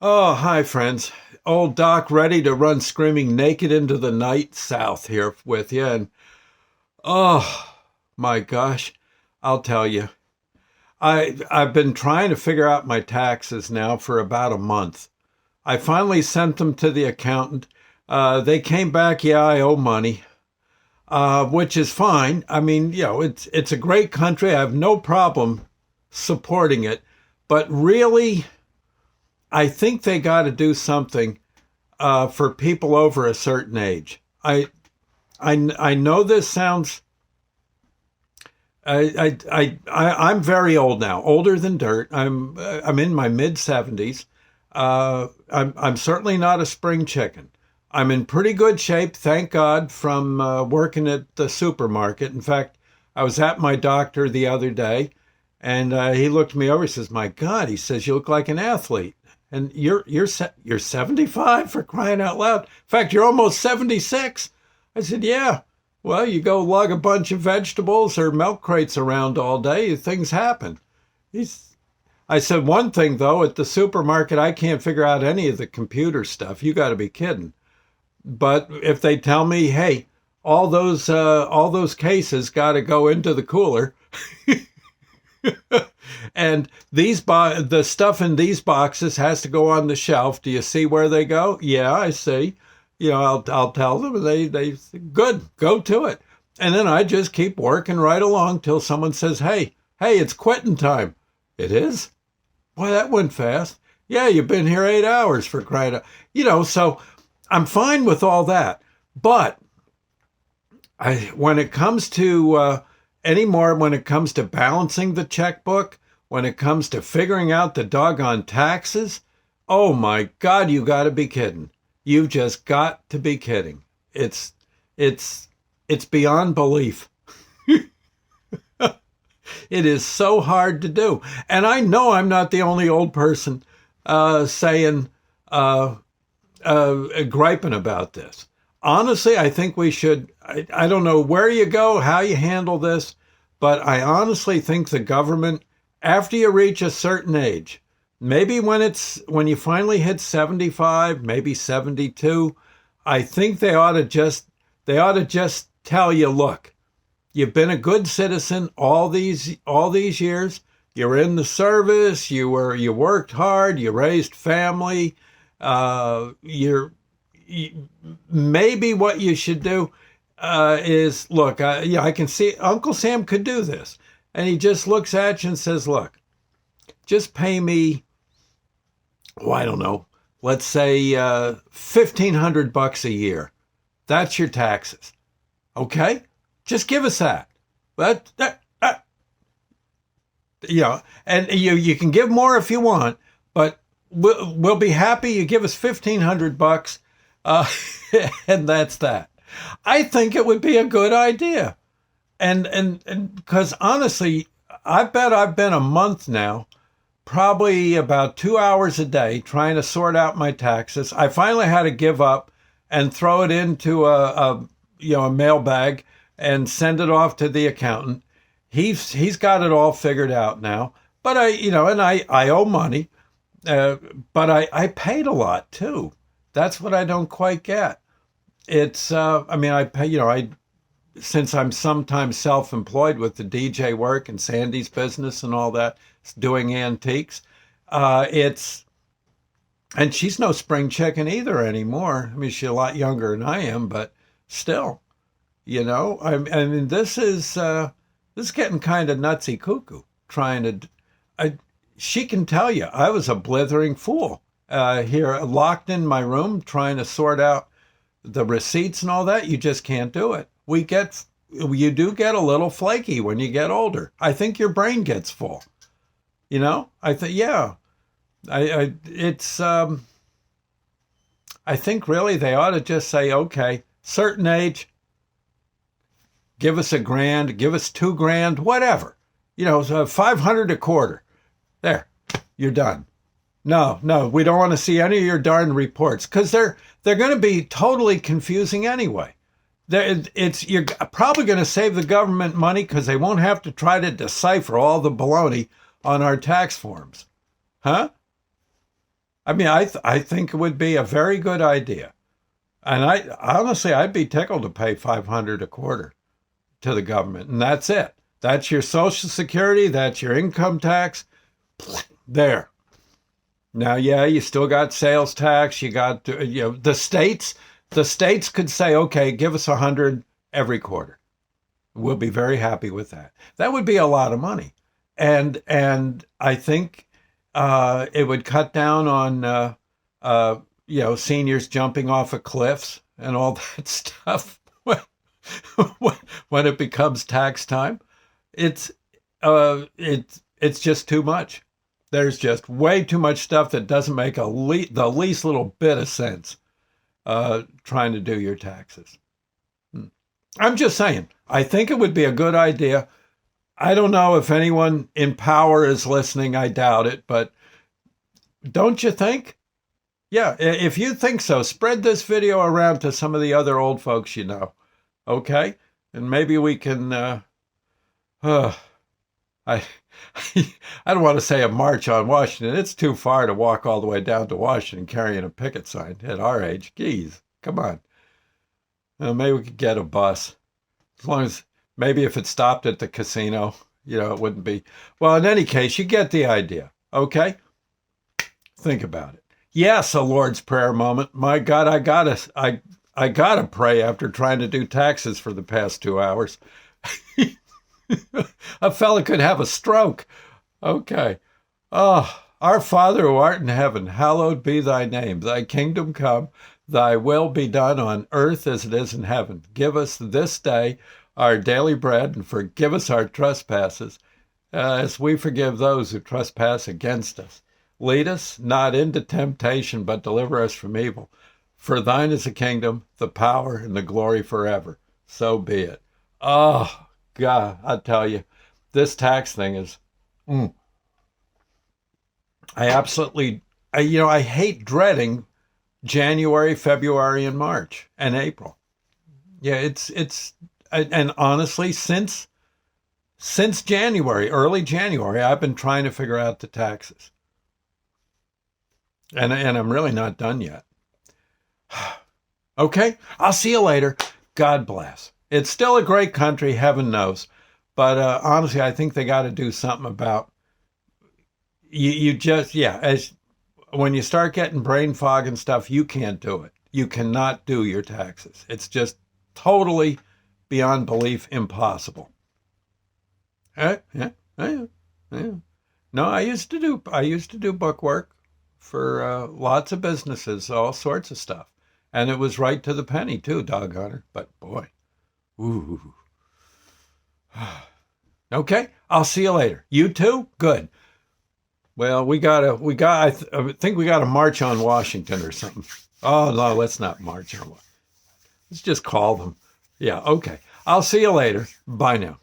Oh, hi, friends. Old Doc ready to run screaming naked into the night south here with you. And oh, my gosh, I'll tell you. I've been trying to figure out my taxes now for about a month. I finally sent them to the accountant. They came back, yeah, I owe money, which is fine. I mean, it's a great country. I have no problem supporting it. But really, I think they got to do something for people over a certain age. I know this sounds. I'm very old now, older than dirt. I'm in my mid 70s. I'm certainly not a spring chicken. I'm in pretty good shape, thank God, from working at the supermarket. In fact, I was at my doctor the other day, and he looked me over. He says, "My God," he says, "you look like an athlete." And you're 75, for crying out loud. In fact, you're almost 76. I said, "Yeah. Well, you go lug a bunch of vegetables or milk crates around all day, things happen." He's I said, "One thing though, at the supermarket, I can't figure out any of the computer stuff. You got to be kidding." But if they tell me, "Hey, all those cases got to go into the cooler," and the stuff in these boxes has to go on the shelf. Do you see where they go? Yeah, I see. I'll tell them. They good, go to it, and then I just keep working right along till someone says, "Hey, it's quitting time." It is. Boy, that went fast. Yeah, you've been here 8 hours, for crying out. So I'm fine with all that, but when it comes to anymore, when it comes to balancing the checkbook, when it comes to figuring out the doggone taxes, oh my God, you got to be kidding. You've just got to be kidding. It's it's beyond belief. It is so hard to do. And I know I'm not the only old person saying, griping about this. Honestly, I think we should. I don't know where you go, how you handle this, but I honestly think the government, after you reach a certain age, maybe when you finally hit 75, maybe 72, I think they ought to just tell you, look, you've been a good citizen all these years. You're in the service. You worked hard. You raised family. Maybe what you should do is look. I can see Uncle Sam could do this, and he just looks at you and says, "Look, just pay me. Oh, I don't know. Let's say $1,500 a year. That's your taxes. Okay, just give us that. But and you can give more if you want, but we'll be happy you give us $1,500, uh, and that's that." I think it would be a good idea, and because honestly, I bet I've been a month now, probably about 2 hours a day trying to sort out my taxes. I finally had to give up and throw it into a mail bag and send it off to the accountant. He's got it all figured out now. But I owe money, uh, but I paid a lot too. That's what I don't quite get. I mean, I pay, since I'm sometimes self-employed with the DJ work and Sandy's business and all that, doing antiques. It's And she's no spring chicken either anymore. I mean, she's a lot younger than I am, but still, I mean, this is getting kind of nutsy cuckoo. Trying to, I, she can tell you I was a blithering fool here, locked in my room, trying to sort out the receipts and all that. You just can't do it. You do get a little flaky when you get older. I think your brain gets full. I think, yeah, it's, I think really they ought to just say, okay, certain age, give us $1,000, give us $2,000, whatever, so 500 a quarter. There, you're done. No, no, we don't want to see any of your darn reports because they're going to be totally confusing anyway. You're probably going to save the government money because they won't have to try to decipher all the baloney on our tax forms. Huh? I mean, I think it would be a very good idea. And I honestly, I'd be tickled to pay 500 a quarter to the government, and that's it. That's your Social Security. That's your income tax. There. Now, yeah, you still got sales tax. You got the states. The states could say, okay, give us 100 every quarter. We'll be very happy with that. That would be a lot of money, and I think it would cut down on seniors jumping off of cliffs and all that stuff when it becomes tax time. It's just too much. There's just way too much stuff that doesn't make the least little bit of sense trying to do your taxes. I'm just saying, I think it would be a good idea. I don't know if anyone in power is listening. I doubt it, but don't you think? Yeah, if you think so, spread this video around to some of the other old folks you know, okay? And maybe we can, I don't want to say a march on Washington. It's too far to walk all the way down to Washington carrying a picket sign at our age. Geez, come on. Maybe we could get a bus. As long as, maybe if it stopped at the casino, it wouldn't be. Well, in any case, you get the idea, okay? Think about it. Yes, a Lord's Prayer moment. My God, I gotta pray after trying to do taxes for the past 2 hours. A fella could have a stroke. Okay. Oh, our Father who art in heaven, hallowed be thy name. Thy kingdom come, thy will be done on earth as it is in heaven. Give us this day our daily bread, and forgive us our trespasses, as we forgive those who trespass against us. Lead us not into temptation, but deliver us from evil. For thine is the kingdom, the power, and the glory forever. So be it. Oh, God, I tell you, this tax thing is, I hate dreading January, February, and March, and April. Yeah, and honestly, since January, early January, I've been trying to figure out the taxes. And I'm really not done yet. Okay, I'll see you later. God bless. It's still a great country, heaven knows. But honestly, I think they got to do something about when you start getting brain fog and stuff, you can't do it. You cannot do your taxes. It's just totally beyond belief impossible. Yeah. No, I used to do book work for lots of businesses, all sorts of stuff. And it was right to the penny too, doggone it. But boy, ooh. Okay, I'll see you later. You too? Good. Well, I think we got to march on Washington or something. Oh, no, let's not march on Washington. Let's just call them. Yeah, okay. I'll see you later. Bye now.